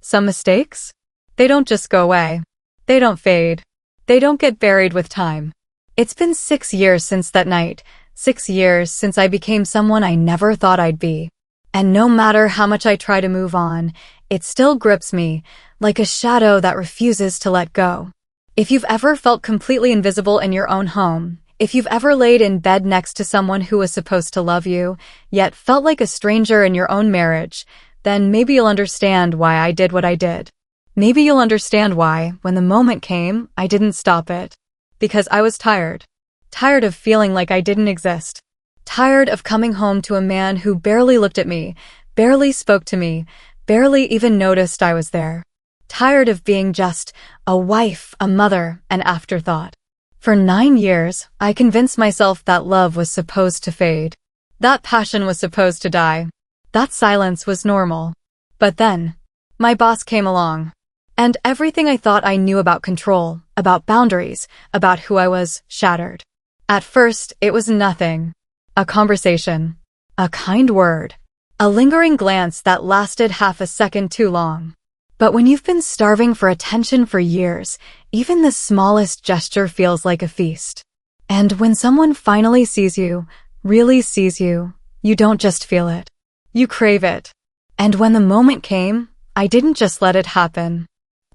Some mistakes? They don't just go away. They don't fade. They don't get buried with time. It's been 6 years since that night, 6 years since I became someone I never thought I'd be. And no matter how much I try to move on, it still grips me, like a shadow that refuses to let go. If you've ever felt completely invisible in your own home, if you've ever laid in bed next to someone who was supposed to love you, yet felt like a stranger in your own marriage, then maybe you'll understand why I did what I did. Maybe you'll understand why, when the moment came, I didn't stop it. Because I was tired. Tired of feeling like I didn't exist. Tired of coming home to a man who barely looked at me, barely spoke to me, barely even noticed I was there. Tired of being just a wife, a mother, an afterthought. For 9 years, I convinced myself that love was supposed to fade. That passion was supposed to die. That silence was normal. But then, my boss came along. And everything I thought I knew about control, about boundaries, about who I was, shattered. At first, it was nothing. A conversation. A kind word. A lingering glance that lasted half a second too long. But when you've been starving for attention for years, even the smallest gesture feels like a feast. And when someone finally sees you, really sees you, you don't just feel it. You crave it. And when the moment came, I didn't just let it happen.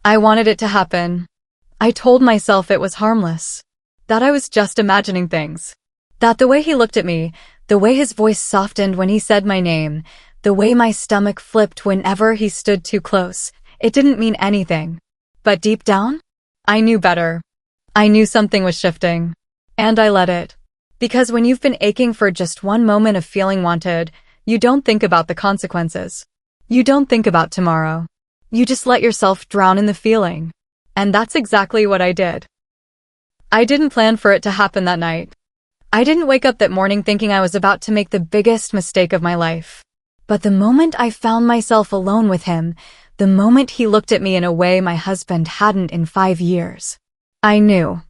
I wanted it to happen. I told myself it was harmless. That I was just imagining things. That the way he looked at me, the way his voice softened when he said my name, the way my stomach flipped whenever he stood too close, it didn't mean anything. But deep down, I knew better. I knew something was shifting. And I let it. Because when you've been aching for just one moment of feeling wanted, you don't think about the consequences. You don't think about tomorrow. You just let yourself drown in the feeling. And that's exactly what I did. I didn't plan for it to happen that night. I didn't wake up that morning thinking I was about to make the biggest mistake of my life. But the moment I found myself alone with him, the moment he looked at me in a way my husband hadn't in 5 years, I knew.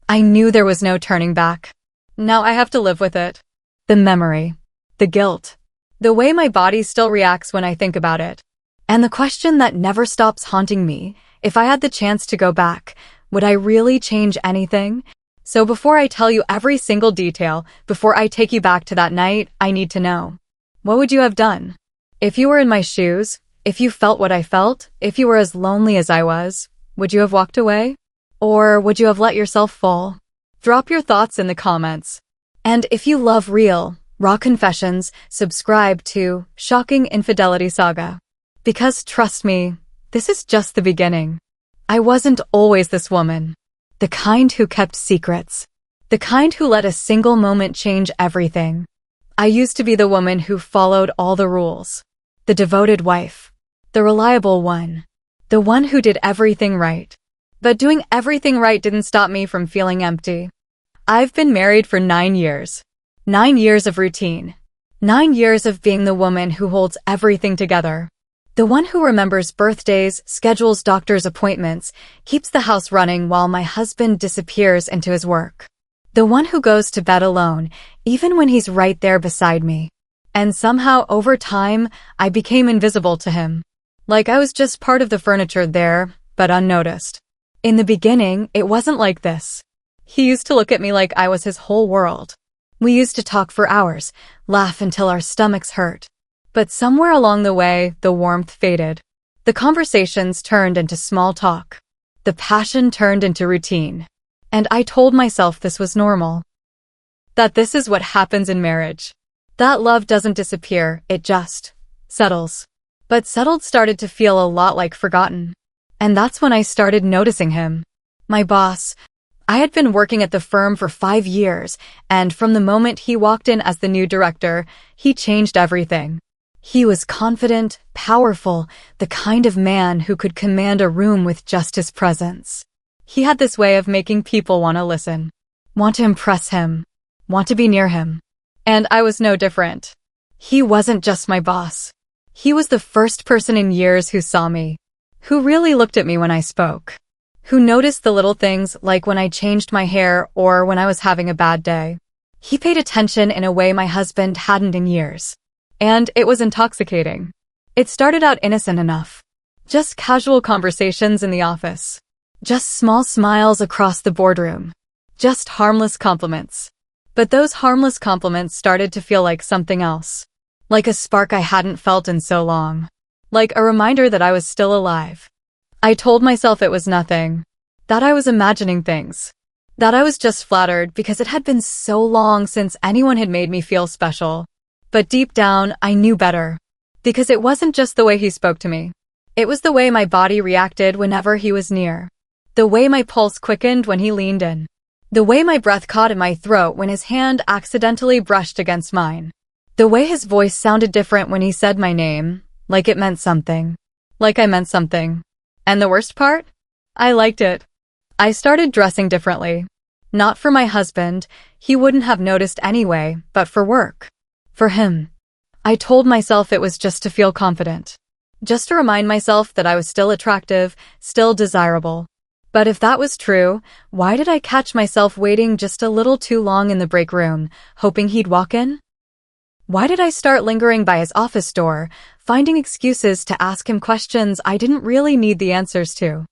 I knew there was no turning back. Now I have to live with it. The memory. The guilt. The way my body still reacts when I think about it. And the question that never stops haunting me, if I had the chance to go back, would I really change anything? So before I tell you every single detail, before I take you back to that night, I need to know. What would you have done? If you were in my shoes, if you felt what I felt, if you were as lonely as I was, would you have walked away? Or would you have let yourself fall? Drop your thoughts in the comments. And if you love real, raw confessions, subscribe to Shocking Infidelity Saga. Because trust me, this is just the beginning. I wasn't always this woman. The kind who kept secrets. The kind who let a single moment change everything. I used to be the woman who followed all the rules. The devoted wife. The reliable one. The one who did everything right. But doing everything right didn't stop me from feeling empty. I've been married for 9 years. 9 years of routine. 9 years of being the woman who holds everything together. The one who remembers birthdays, schedules doctor's appointments, keeps the house running while my husband disappears into his work. The one who goes to bed alone, even when he's right there beside me. And somehow, over time, I became invisible to him. Like I was just part of the furniture there, but unnoticed. In the beginning, it wasn't like this. He used to look at me like I was his whole world. We used to talk for hours, laugh until our stomachs hurt. But somewhere along the way, the warmth faded. The conversations turned into small talk. The passion turned into routine. And I told myself this was normal. That this is what happens in marriage. That love doesn't disappear, it just settles. But settled started to feel a lot like forgotten. And that's when I started noticing him. My boss. I had been working at the firm for 5 years, and from the moment he walked in as the new director, he changed everything. He was confident, powerful, the kind of man who could command a room with just his presence. He had this way of making people want to listen, want to impress him, want to be near him. And I was no different. He wasn't just my boss. He was the first person in years who saw me, who really looked at me when I spoke, who noticed the little things like when I changed my hair or when I was having a bad day. He paid attention in a way my husband hadn't in years. And it was intoxicating. It started out innocent enough. Just casual conversations in the office. Just small smiles across the boardroom. Just harmless compliments. But those harmless compliments started to feel like something else. Like a spark I hadn't felt in so long. Like a reminder that I was still alive. I told myself it was nothing. That I was imagining things. That I was just flattered because it had been so long since anyone had made me feel special. But deep down, I knew better. Because it wasn't just the way he spoke to me. It was the way my body reacted whenever he was near. The way my pulse quickened when he leaned in. The way my breath caught in my throat when his hand accidentally brushed against mine. The way his voice sounded different when he said my name, like it meant something. Like I meant something. And the worst part? I liked it. I started dressing differently. Not for my husband, he wouldn't have noticed anyway, but for work. For him. I told myself it was just to feel confident. Just to remind myself that I was still attractive, still desirable. But if that was true, why did I catch myself waiting just a little too long in the break room, hoping he'd walk in? Why did I start lingering by his office door, finding excuses to ask him questions I didn't really need the answers to?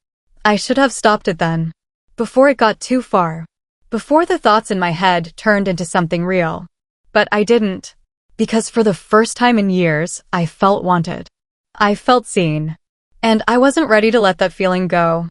I should have stopped it then. Before it got too far. Before the thoughts in my head turned into something real. But I didn't. Because for the first time in years, I felt wanted. I felt seen. And I wasn't ready to let that feeling go.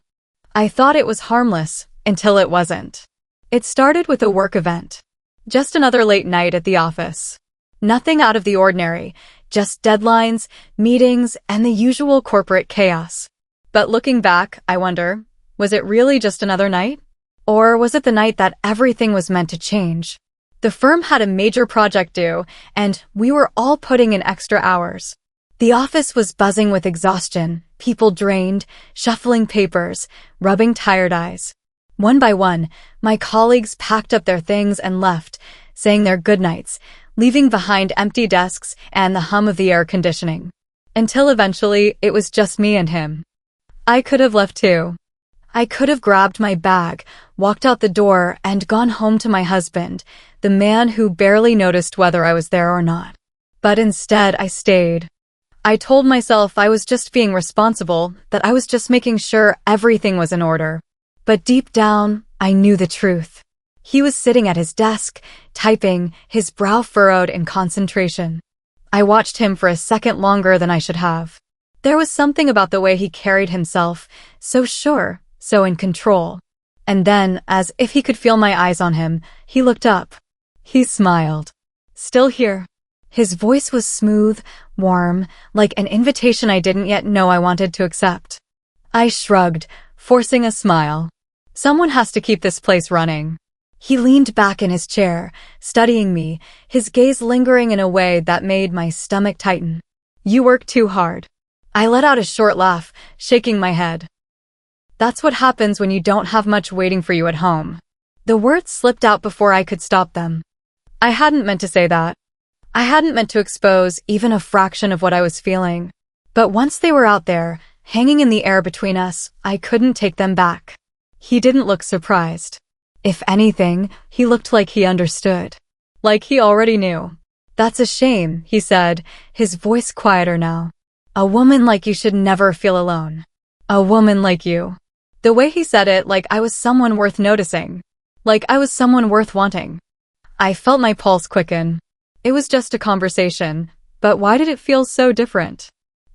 I thought it was harmless, until it wasn't. It started with a work event. Just another late night at the office. Nothing out of the ordinary, just deadlines, meetings, and the usual corporate chaos. But looking back, I wonder, was it really just another night? Or was it the night that everything was meant to change? The firm had a major project due, and we were all putting in extra hours. The office was buzzing with exhaustion, people drained, shuffling papers, rubbing tired eyes. One by one, my colleagues packed up their things and left, saying their goodnights, leaving behind empty desks and the hum of the air conditioning. Until eventually, it was just me and him. I could have left too. I could have grabbed my bag, walked out the door, and gone home to my husband, the man who barely noticed whether I was there or not. But instead, I stayed. I told myself I was just being responsible, that I was just making sure everything was in order. But deep down, I knew the truth. He was sitting at his desk, typing, his brow furrowed in concentration. I watched him for a second longer than I should have. There was something about the way he carried himself, so sure, so in control. And then, as if he could feel my eyes on him, he looked up. He smiled. Still here. His voice was smooth, warm, like an invitation I didn't yet know I wanted to accept. I shrugged, forcing a smile. Someone has to keep this place running. He leaned back in his chair, studying me, his gaze lingering in a way that made my stomach tighten. You work too hard. I let out a short laugh, shaking my head. That's what happens when you don't have much waiting for you at home. The words slipped out before I could stop them. I hadn't meant to say that. I hadn't meant to expose even a fraction of what I was feeling. But once they were out there, hanging in the air between us, I couldn't take them back. He didn't look surprised. If anything, he looked like he understood. Like he already knew. That's a shame, he said, his voice quieter now. A woman like you should never feel alone. A woman like you. The way he said it, like I was someone worth noticing. Like I was someone worth wanting. I felt my pulse quicken. It was just a conversation, but why did it feel so different?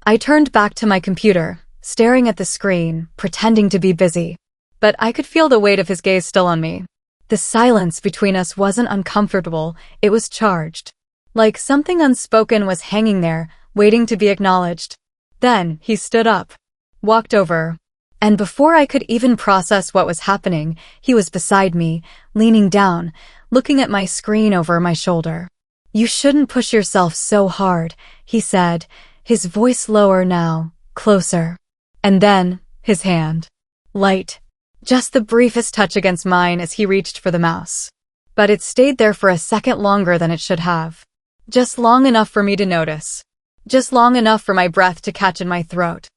I turned back to my computer, staring at the screen, pretending to be busy. But I could feel the weight of his gaze still on me. The silence between us wasn't uncomfortable, it was charged. Like something unspoken was hanging there, waiting to be acknowledged. Then, he stood up. Walked over. And before I could even process what was happening, he was beside me, leaning down, looking at my screen over my shoulder. You shouldn't push yourself so hard, he said, his voice lower now, closer. And then, his hand. Light. Just the briefest touch against mine as he reached for the mouse. But it stayed there for a second longer than it should have. Just long enough for me to notice. Just long enough for my breath to catch in my throat.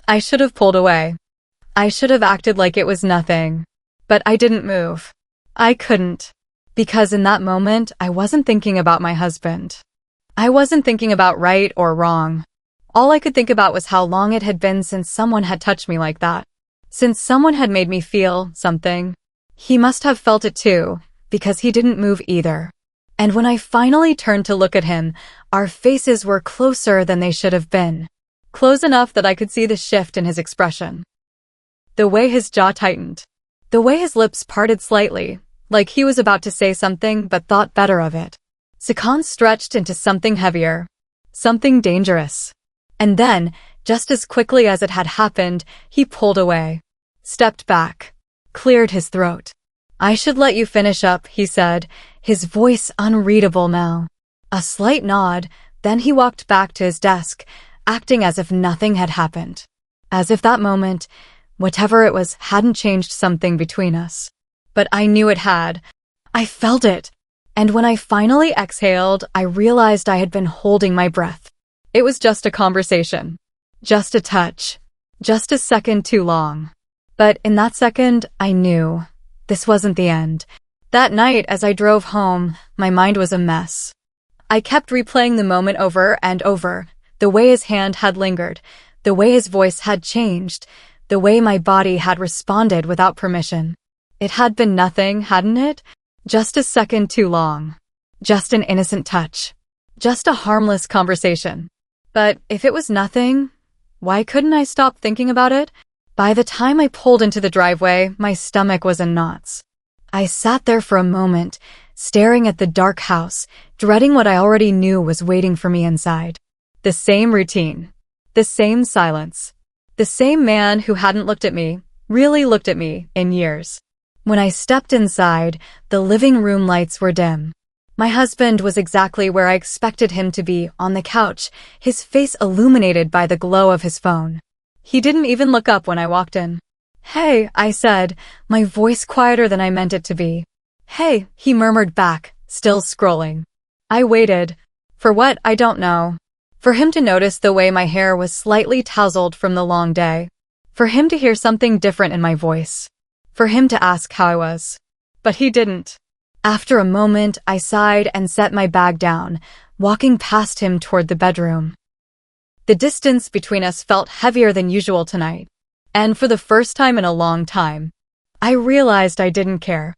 I should have pulled away. I should have acted like it was nothing. But I didn't move. I couldn't. Because in that moment, I wasn't thinking about my husband. I wasn't thinking about right or wrong. All I could think about was how long it had been since someone had touched me like that. Since someone had made me feel something. He must have felt it too, because he didn't move either. And when I finally turned to look at him, our faces were closer than they should have been. Close enough that I could see the shift in his expression. The way his jaw tightened. The way his lips parted slightly, like he was about to say something but thought better of it. Sakan stretched into something heavier. Something dangerous. And then, just as quickly as it had happened, he pulled away. Stepped back. Cleared his throat. I should let you finish up, he said, his voice unreadable now. A slight nod, then he walked back to his desk, acting as if nothing had happened. As if that moment, whatever it was, hadn't changed something between us. But I knew it had. I felt it. And when I finally exhaled, I realized I had been holding my breath. It was just a conversation. Just a touch. Just a second too long. But in that second, I knew. This wasn't the end. That night, as I drove home, my mind was a mess. I kept replaying the moment over and over, the way his hand had lingered, the way his voice had changed, the way my body had responded without permission. It had been nothing, hadn't it? Just a second too long. Just an innocent touch. Just a harmless conversation. But if it was nothing, why couldn't I stop thinking about it? By the time I pulled into the driveway, my stomach was in knots. I sat there for a moment, staring at the dark house, dreading what I already knew was waiting for me inside. The same routine. The same silence. The same man who hadn't looked at me, really looked at me, in years. When I stepped inside, the living room lights were dim. My husband was exactly where I expected him to be, on the couch, his face illuminated by the glow of his phone. He didn't even look up when I walked in. Hey, I said, my voice quieter than I meant it to be. Hey, he murmured back, still scrolling. I waited. For what, I don't know. For him to notice the way my hair was slightly tousled from the long day. For him to hear something different in my voice. For him to ask how I was. But he didn't. After a moment, I sighed and set my bag down, walking past him toward the bedroom. The distance between us felt heavier than usual tonight. And for the first time in a long time, I realized I didn't care.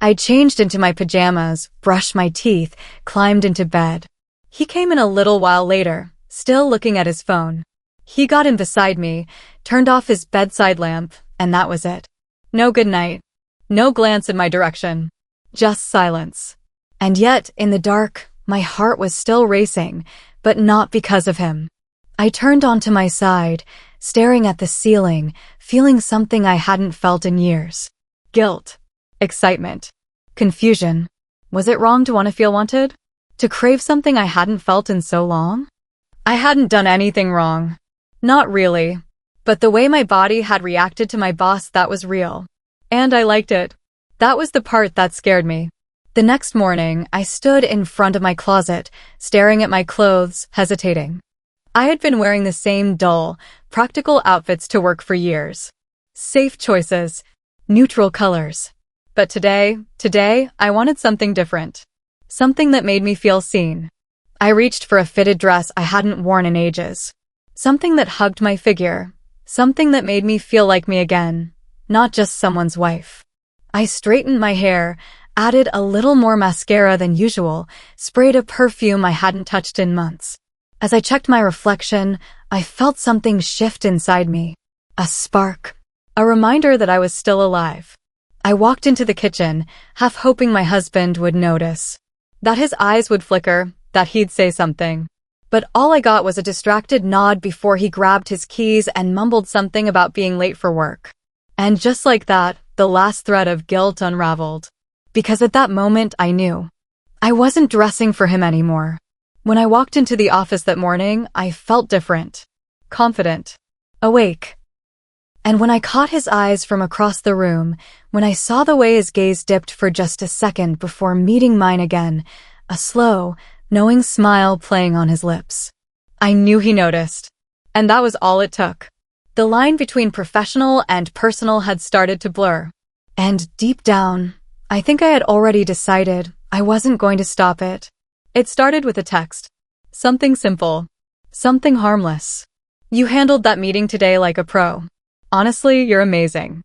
I changed into my pajamas, brushed my teeth, climbed into bed. He came in a little while later, still looking at his phone. He got in beside me, turned off his bedside lamp, and that was it. No goodnight. No glance in my direction. Just silence. And yet, in the dark, my heart was still racing, but not because of him. I turned onto my side, staring at the ceiling, feeling something I hadn't felt in years. Guilt. Excitement. Confusion. Was it wrong to want to feel wanted? To crave something I hadn't felt in so long? I hadn't done anything wrong. Not really. But the way my body had reacted to my boss, that was real. And I liked it. That was the part that scared me. The next morning, I stood in front of my closet, staring at my clothes, hesitating. I had been wearing the same dull, practical outfits to work for years. Safe choices. Neutral colors. But today, I wanted something different. Something that made me feel seen. I reached for a fitted dress I hadn't worn in ages. Something that hugged my figure. Something that made me feel like me again, not just someone's wife. I straightened my hair, added a little more mascara than usual, sprayed a perfume I hadn't touched in months. As I checked my reflection, I felt something shift inside me. A spark. A reminder that I was still alive. I walked into the kitchen, half hoping my husband would notice. That his eyes would flicker, that he'd say something. But all I got was a distracted nod before he grabbed his keys and mumbled something about being late for work. And just like that, the last thread of guilt unraveled. Because at that moment, I knew. I wasn't dressing for him anymore. When I walked into the office that morning, I felt different. Confident. Awake. And when I caught his eyes from across the room, when I saw the way his gaze dipped for just a second before meeting mine again, a slow, knowing smile playing on his lips, I knew he noticed. And that was all it took. The line between professional and personal had started to blur. And deep down, I think I had already decided I wasn't going to stop it. It started with a text. Something simple. Something harmless. You handled that meeting today like a pro. Honestly, you're amazing.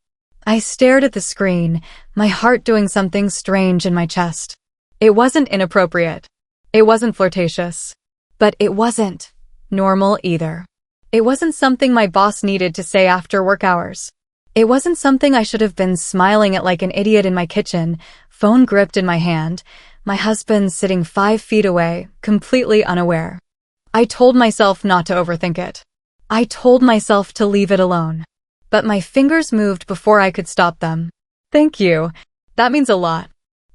I stared at the screen, my heart doing something strange in my chest. It wasn't inappropriate. It wasn't flirtatious. But it wasn't normal either. It wasn't something my boss needed to say after work hours. It wasn't something I should have been smiling at like an idiot in my kitchen, phone gripped in my hand, my husband sitting 5 feet away, completely unaware. I told myself not to overthink it. I told myself to leave it alone. But my fingers moved before I could stop them. Thank you. That means a lot.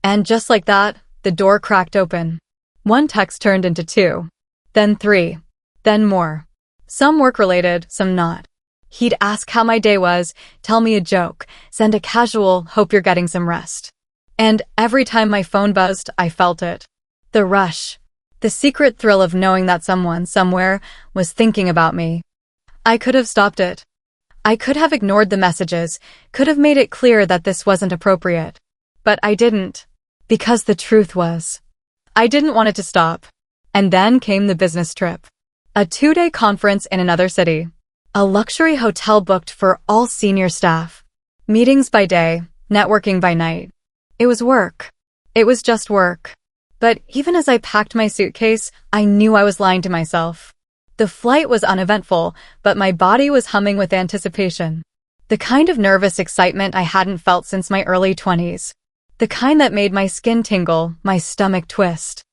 And just like that, the door cracked open. One text turned into 2. Then 3. Then more. Some work-related, some not. He'd ask how my day was, tell me a joke, send a casual, hope you're getting some rest. And every time my phone buzzed, I felt it. The rush. The secret thrill of knowing that someone, somewhere, was thinking about me. I could have stopped it. I could have ignored the messages, could have made it clear that this wasn't appropriate. But I didn't. Because the truth was, I didn't want it to stop. And then came the business trip. A 2-day conference in another city. A luxury hotel booked for all senior staff. Meetings by day, networking by night. It was work. It was just work. But even as I packed my suitcase, I knew I was lying to myself. The flight was uneventful, but my body was humming with anticipation. The kind of nervous excitement I hadn't felt since my early 20s. The kind that made my skin tingle, my stomach twist.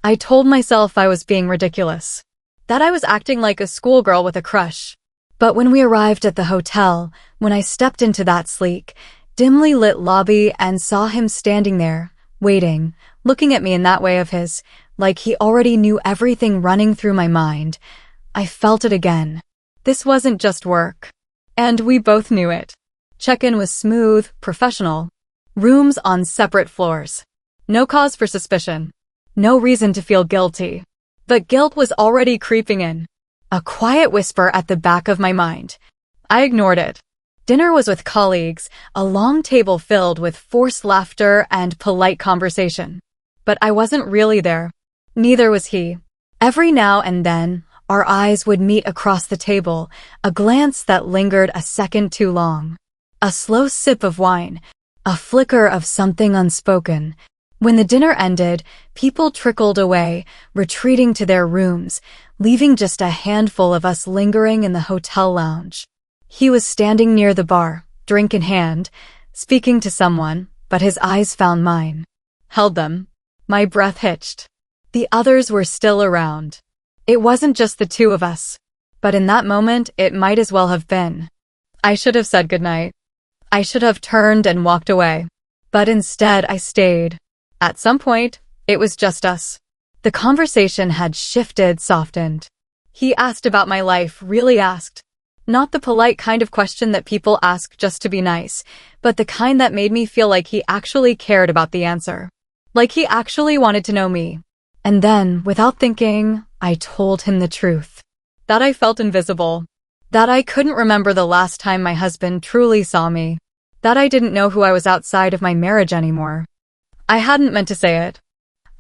I told myself I was being ridiculous. That I was acting like a schoolgirl with a crush. But when we arrived at the hotel, when I stepped into that sleek, dimly lit lobby and saw him standing there, waiting, looking at me in that way of his, like he already knew everything running through my mind, I felt it again. This wasn't just work. And we both knew it. Check-in was smooth, professional. Rooms on separate floors. No cause for suspicion. No reason to feel guilty. But guilt was already creeping in. A quiet whisper at the back of my mind. I ignored it. Dinner was with colleagues, a long table filled with forced laughter and polite conversation. But I wasn't really there. Neither was he. Every now and then, our eyes would meet across the table, a glance that lingered a second too long. A slow sip of wine, a flicker of something unspoken. When the dinner ended, people trickled away, retreating to their rooms, leaving just a handful of us lingering in the hotel lounge. He was standing near the bar, drink in hand, speaking to someone, but his eyes found mine. Held them. My breath hitched. The others were still around. It wasn't just the 2 of us. But in that moment, it might as well have been. I should have said goodnight. I should have turned and walked away. But instead, I stayed. At some point, it was just us. The conversation had shifted, softened. He asked about my life, really asked. Not the polite kind of question that people ask just to be nice, but the kind that made me feel like he actually cared about the answer. Like he actually wanted to know me. And then, without thinking, I told him the truth. That I felt invisible. That I couldn't remember the last time my husband truly saw me. That I didn't know who I was outside of my marriage anymore. I hadn't meant to say it.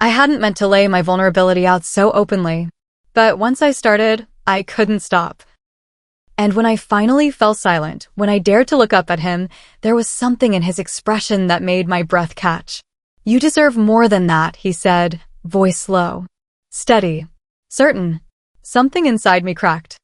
I hadn't meant to lay my vulnerability out so openly. But once I started, I couldn't stop. And when I finally fell silent, when I dared to look up at him, there was something in his expression that made my breath catch. You deserve more than that, he said, voice low. Steady. Certain. Something inside me cracked.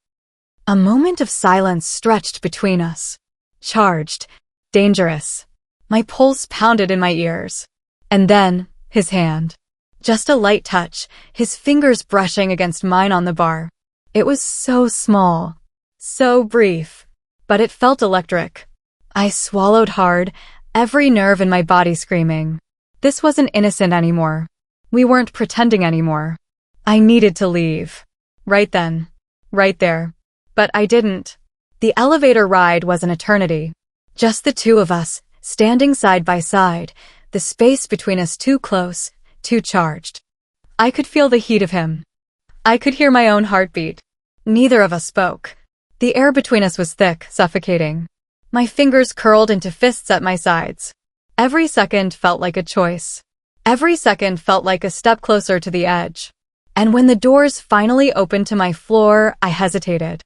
A moment of silence stretched between us. Charged. Dangerous. My pulse pounded in my ears. And then, his hand. Just a light touch, his fingers brushing against mine on the bar. It was so small. So brief. But it felt electric. I swallowed hard, every nerve in my body screaming. This wasn't innocent anymore. We weren't pretending anymore. I needed to leave. Right then. Right there. But I didn't. The elevator ride was an eternity. Just the 2 of us, standing side by side, the space between us too close, too charged. I could feel the heat of him. I could hear my own heartbeat. Neither of us spoke. The air between us was thick, suffocating. My fingers curled into fists at my sides. Every second felt like a choice. Every second felt like a step closer to the edge. And when the doors finally opened to my floor, I hesitated.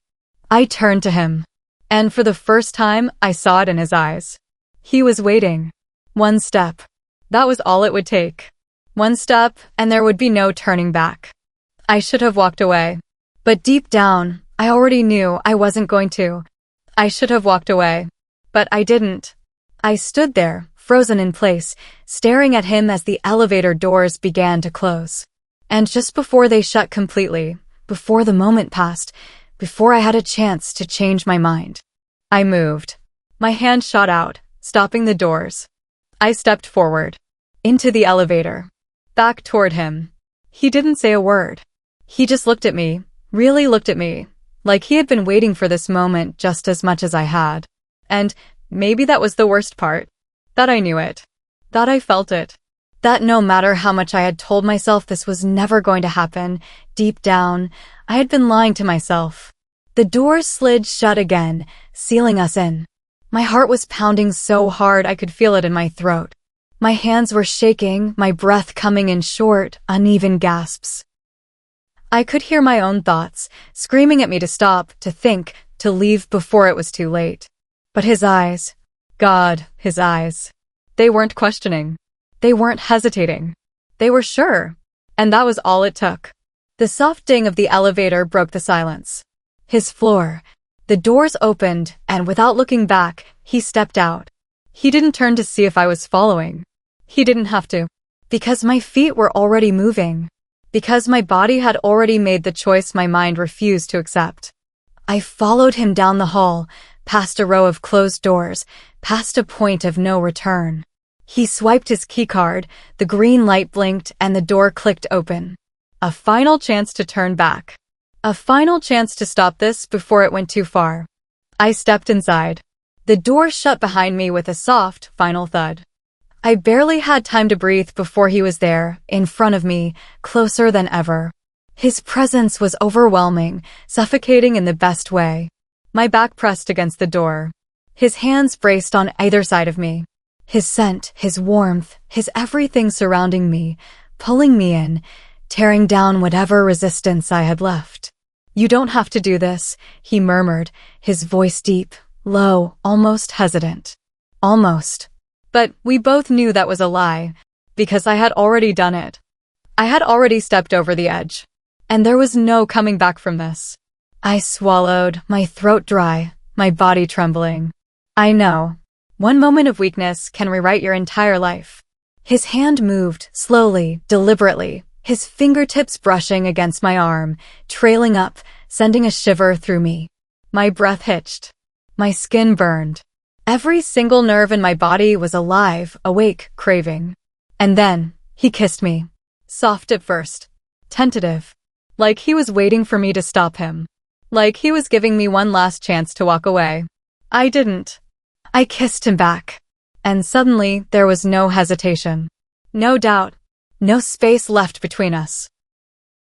I turned to him. And for the first time, I saw it in his eyes. He was waiting. One step. That was all it would take. One step, and there would be no turning back. I should have walked away. But deep down, I already knew I wasn't going to. I should have walked away. But I didn't. I stood there, frozen in place, staring at him as the elevator doors began to close. And just before they shut completely, before the moment passed, before I had a chance to change my mind, I moved. My hand shot out, stopping the doors. I stepped forward. Into the elevator. Back toward him. He didn't say a word. He just looked at me, really looked at me, like he had been waiting for this moment just as much as I had. And maybe that was the worst part. That I knew it. That I felt it. That no matter how much I had told myself this was never going to happen, deep down, I had been lying to myself. The doors slid shut again, sealing us in. My heart was pounding so hard I could feel it in my throat. My hands were shaking, my breath coming in short, uneven gasps. I could hear my own thoughts, screaming at me to stop, to think, to leave before it was too late. But his eyes, God, his eyes. They weren't questioning. They weren't hesitating. They were sure. And that was all it took. The soft ding of the elevator broke the silence. His floor. The doors opened, and without looking back, he stepped out. He didn't turn to see if I was following. He didn't have to. Because my feet were already moving. Because my body had already made the choice my mind refused to accept. I followed him down the hall, past a row of closed doors, past a point of no return. He swiped his keycard, the green light blinked, and the door clicked open. A final chance to turn back. A final chance to stop this before it went too far. I stepped inside. The door shut behind me with a soft, final thud. I barely had time to breathe before he was there, in front of me, closer than ever. His presence was overwhelming, suffocating in the best way. My back pressed against the door. His hands braced on either side of me. His scent, his warmth, his everything surrounding me, pulling me in, tearing down whatever resistance I had left. "You don't have to do this," he murmured, his voice deep, low, almost hesitant. Almost. But we both knew that was a lie, because I had already done it. I had already stepped over the edge. And there was no coming back from this. I swallowed, my throat dry, my body trembling. I know. One moment of weakness can rewrite your entire life. His hand moved, slowly, deliberately, his fingertips brushing against my arm, trailing up, sending a shiver through me. My breath hitched. My skin burned. Every single nerve in my body was alive, awake, craving. And then, he kissed me. Soft at first. Tentative. Like he was waiting for me to stop him. Like he was giving me one last chance to walk away. I didn't. I kissed him back. And suddenly, there was no hesitation. No doubt. No space left between us.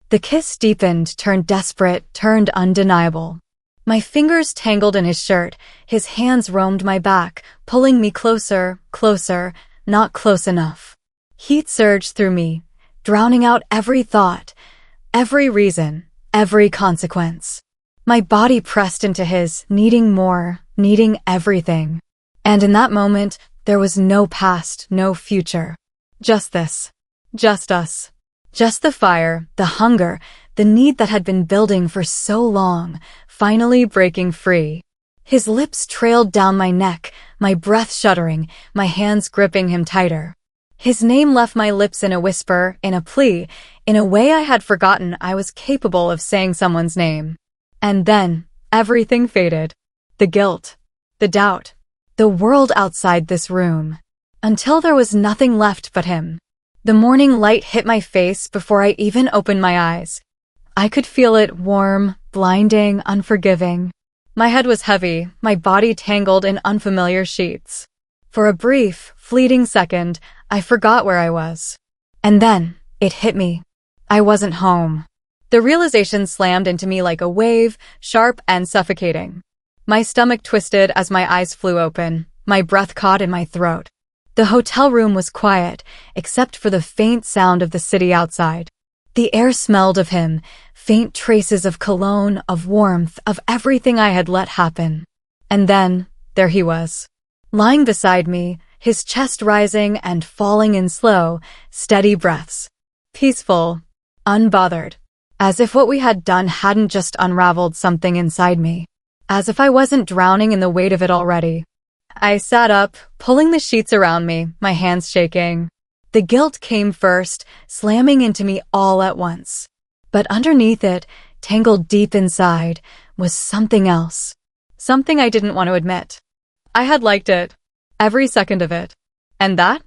The kiss deepened, turned desperate, turned undeniable. My fingers tangled in his shirt, his hands roamed my back, pulling me closer, closer, not close enough. Heat surged through me, drowning out every thought, every reason, every consequence. My body pressed into his, needing more, needing everything. And in that moment, there was no past, no future. Just this. Just us. Just the fire, the hunger, the need that had been building for so long, finally breaking free. His lips trailed down my neck, my breath shuddering, my hands gripping him tighter. His name left my lips in a whisper, in a plea, in a way I had forgotten I was capable of saying someone's name. And then, everything faded. The guilt. The doubt. The world outside this room. Until there was nothing left but him. The morning light hit my face before I even opened my eyes. I could feel it warm, blinding, unforgiving. My head was heavy, my body tangled in unfamiliar sheets. For a brief, fleeting second, I forgot where I was. And then, it hit me. I wasn't home. The realization slammed into me like a wave, sharp and suffocating. My stomach twisted as my eyes flew open, my breath caught in my throat. The hotel room was quiet, except for the faint sound of the city outside. The air smelled of him, faint traces of cologne, of warmth, of everything I had let happen. And then, there he was, lying beside me, his chest rising and falling in slow, steady breaths. Peaceful, unbothered, as if what we had done hadn't just unraveled something inside me, as if I wasn't drowning in the weight of it already. I sat up, pulling the sheets around me, my hands shaking. The guilt came first, slamming into me all at once. But underneath it, tangled deep inside, was something else. Something I didn't want to admit. I had liked it. Every second of it. And that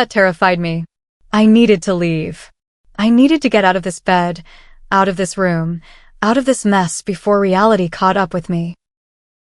terrified me. I needed to leave. I needed to get out of this bed, out of this room, out of this mess before reality caught up with me.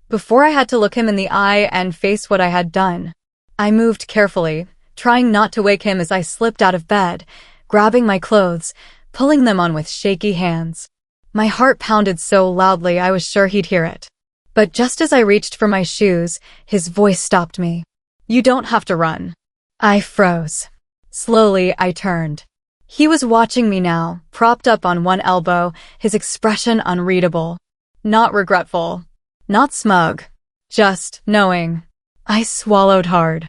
Before I had to look him in the eye and face what I had done. I moved carefully, trying not to wake him as I slipped out of bed, grabbing my clothes, pulling them on with shaky hands. My heart pounded so loudly I was sure he'd hear it. But just as I reached for my shoes, his voice stopped me. "You don't have to run." I froze. Slowly, I turned. He was watching me now, propped up on one elbow, his expression unreadable. Not regretful. Not smug. Just knowing. I swallowed hard.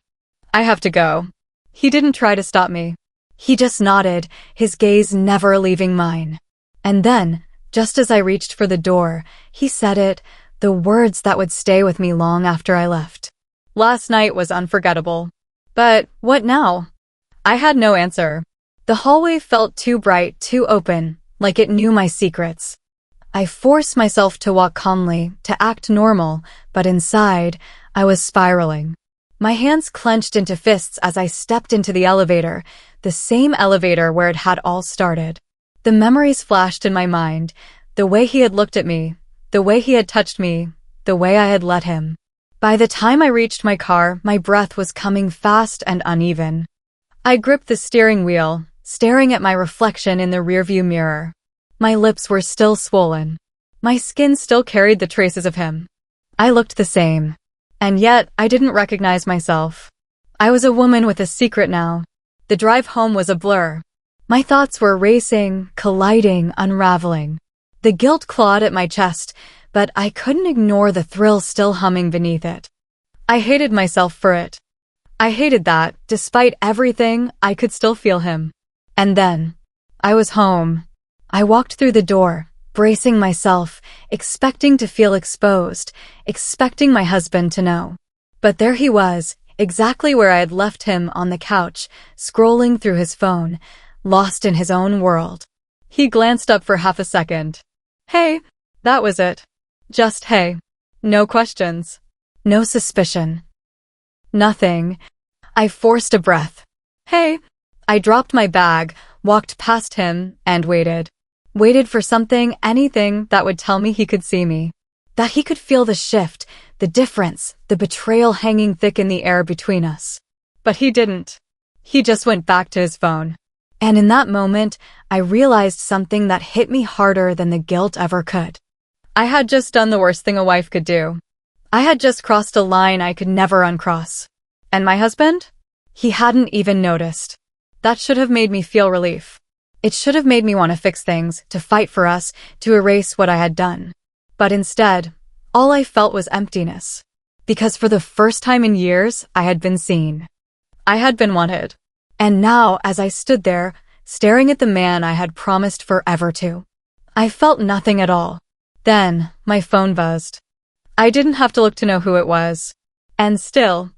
"I have to go." He didn't try to stop me. He just nodded, his gaze never leaving mine. And then, just as I reached for the door, he said it, the words that would stay with me long after I left. Last night was unforgettable. But what now? I had no answer. The hallway felt too bright, too open, like it knew my secrets. I forced myself to walk calmly, to act normal, but inside, I was spiraling. My hands clenched into fists as I stepped into the elevator, the same elevator where it had all started. The memories flashed in my mind, the way he had looked at me, the way he had touched me, the way I had let him. By the time I reached my car, my breath was coming fast and uneven. I gripped the steering wheel, staring at my reflection in the rearview mirror. My lips were still swollen. My skin still carried the traces of him. I looked the same. And yet, I didn't recognize myself. I was a woman with a secret now. The drive home was a blur. My thoughts were racing, colliding, unraveling. The guilt clawed at my chest, but I couldn't ignore the thrill still humming beneath it. I hated myself for it. I hated that, despite everything, I could still feel him. And then, I was home. I walked through the door, bracing myself, expecting to feel exposed, expecting my husband to know. But there he was, exactly where I had left him on the couch, scrolling through his phone, lost in his own world. He glanced up for half a second. Hey, that was it. Just hey. No questions. No suspicion. Nothing. I forced a breath. Hey. I dropped my bag, walked past him, and waited. Waited for something, anything that would tell me he could see me. That he could feel the shift, the difference, the betrayal hanging thick in the air between us. But he didn't. He just went back to his phone. And in that moment, I realized something that hit me harder than the guilt ever could. I had just done the worst thing a wife could do. I had just crossed a line I could never uncross. And my husband? He hadn't even noticed. That should have made me feel relief. It should have made me want to fix things, to fight for us, to erase what I had done. But instead, all I felt was emptiness. Because for the first time in years, I had been seen. I had been wanted. And now, as I stood there, staring at the man I had promised forever to, I felt nothing at all. Then, my phone buzzed. I didn't have to look to know who it was. And still,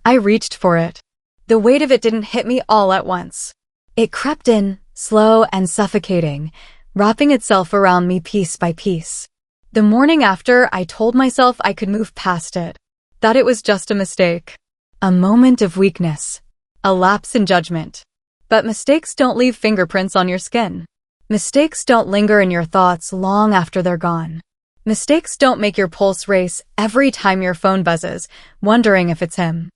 I reached for it. The weight of it didn't hit me all at once. It crept in, slow and suffocating, wrapping itself around me piece by piece. The morning after, I told myself I could move past it, that it was just a mistake, a moment of weakness, a lapse in judgment. But mistakes don't leave fingerprints on your skin. Mistakes don't linger in your thoughts long after they're gone. Mistakes don't make your pulse race every time your phone buzzes, wondering if it's him.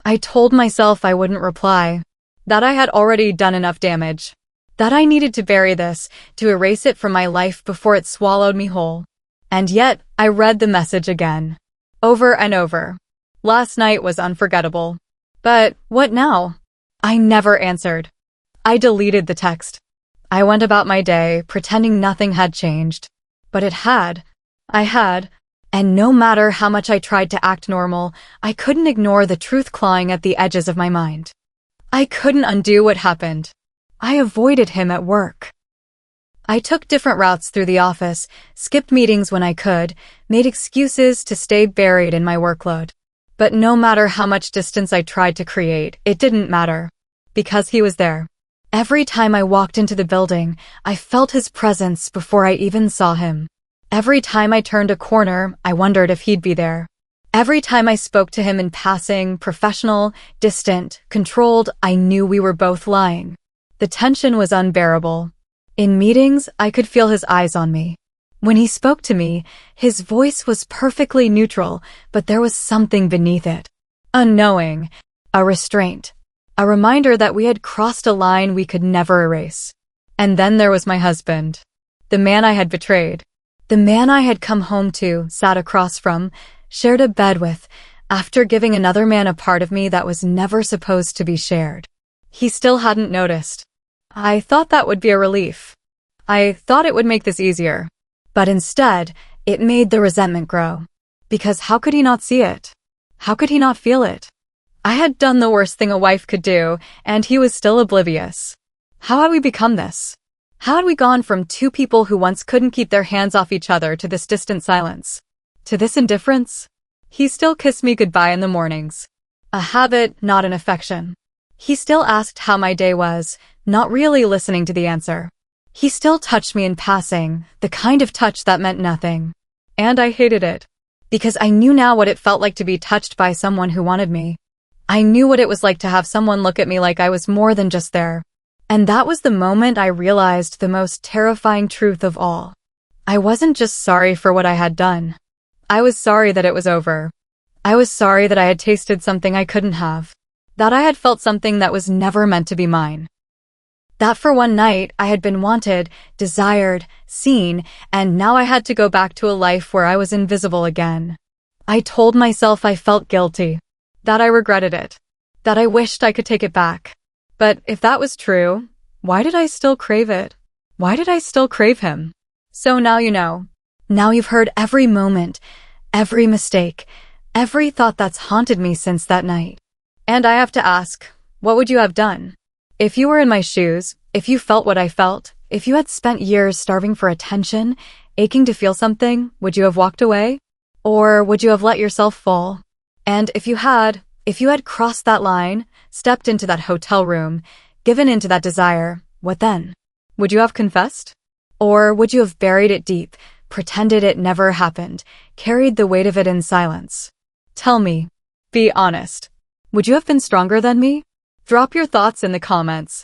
I told myself I wouldn't reply, that I had already done enough damage, that I needed to bury this, to erase it from my life before it swallowed me whole. And yet, I read the message again, over and over. Last night was unforgettable. But what now? I never answered. I deleted the text. I went about my day, pretending nothing had changed. But it had. I had. And no matter how much I tried to act normal, I couldn't ignore the truth clawing at the edges of my mind. I couldn't undo what happened. I avoided him at work. I took different routes through the office, skipped meetings when I could, made excuses to stay buried in my workload. But no matter how much distance I tried to create, it didn't matter. Because he was there. Every time I walked into the building, I felt his presence before I even saw him. Every time I turned a corner, I wondered if he'd be there. Every time I spoke to him in passing, professional, distant, controlled, I knew we were both lying. The tension was unbearable. In meetings, I could feel his eyes on me. When he spoke to me, his voice was perfectly neutral, but there was something beneath it. Unknowing, a restraint, a reminder that we had crossed a line we could never erase. And then there was my husband, the man I had betrayed, the man I had come home to, sat across from, shared a bed with, after giving another man a part of me that was never supposed to be shared. He still hadn't noticed. I thought that would be a relief. I thought it would make this easier. But instead, it made the resentment grow. Because how could he not see it? How could he not feel it? I had done the worst thing a wife could do, and he was still oblivious. How had we become this? How had we gone from two people who once couldn't keep their hands off each other to this distant silence? To this indifference? He still kissed me goodbye in the mornings. A habit, not an affection. He still asked how my day was, not really listening to the answer. He still touched me in passing, the kind of touch that meant nothing. And I hated it. Because I knew now what it felt like to be touched by someone who wanted me. I knew what it was like to have someone look at me like I was more than just there. And that was the moment I realized the most terrifying truth of all. I wasn't just sorry for what I had done. I was sorry that it was over. I was sorry that I had tasted something I couldn't have. That I had felt something that was never meant to be mine. That for one night I had been wanted, desired, seen, and now I had to go back to a life where I was invisible again. I told myself I felt guilty. That I regretted it. That I wished I could take it back. But if that was true, why did I still crave it? Why did I still crave him? So now you know. Now you've heard every moment, every mistake, every thought that's haunted me since that night. And I have to ask, what would you have done? If you were in my shoes, if you felt what I felt, if you had spent years starving for attention, aching to feel something, would you have walked away? Or would you have let yourself fall? And if you had crossed that line, stepped into that hotel room, given into that desire, what then? Would you have confessed? Or would you have buried it deep, pretended it never happened, carried the weight of it in silence? Tell me. Be honest. Would you have been stronger than me? Drop your thoughts in the comments.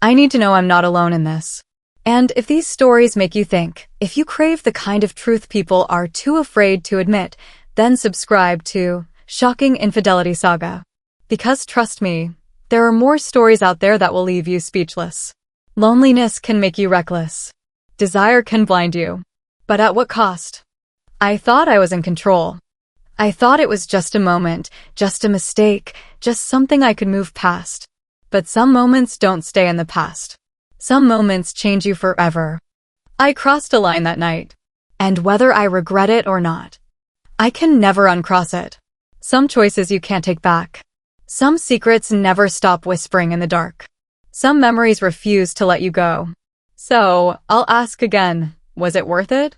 I need to know I'm not alone in this. And if these stories make you think, if you crave the kind of truth people are too afraid to admit, then subscribe to Shocking Infidelity Saga. Because trust me, there are more stories out there that will leave you speechless. Loneliness can make you reckless. Desire can blind you. But at what cost? I thought I was in control. I thought it was just a moment, just a mistake, just something I could move past. But some moments don't stay in the past. Some moments change you forever. I crossed a line that night. And whether I regret it or not, I can never uncross it. Some choices you can't take back. Some secrets never stop whispering in the dark. Some memories refuse to let you go. So, I'll ask again, was it worth it?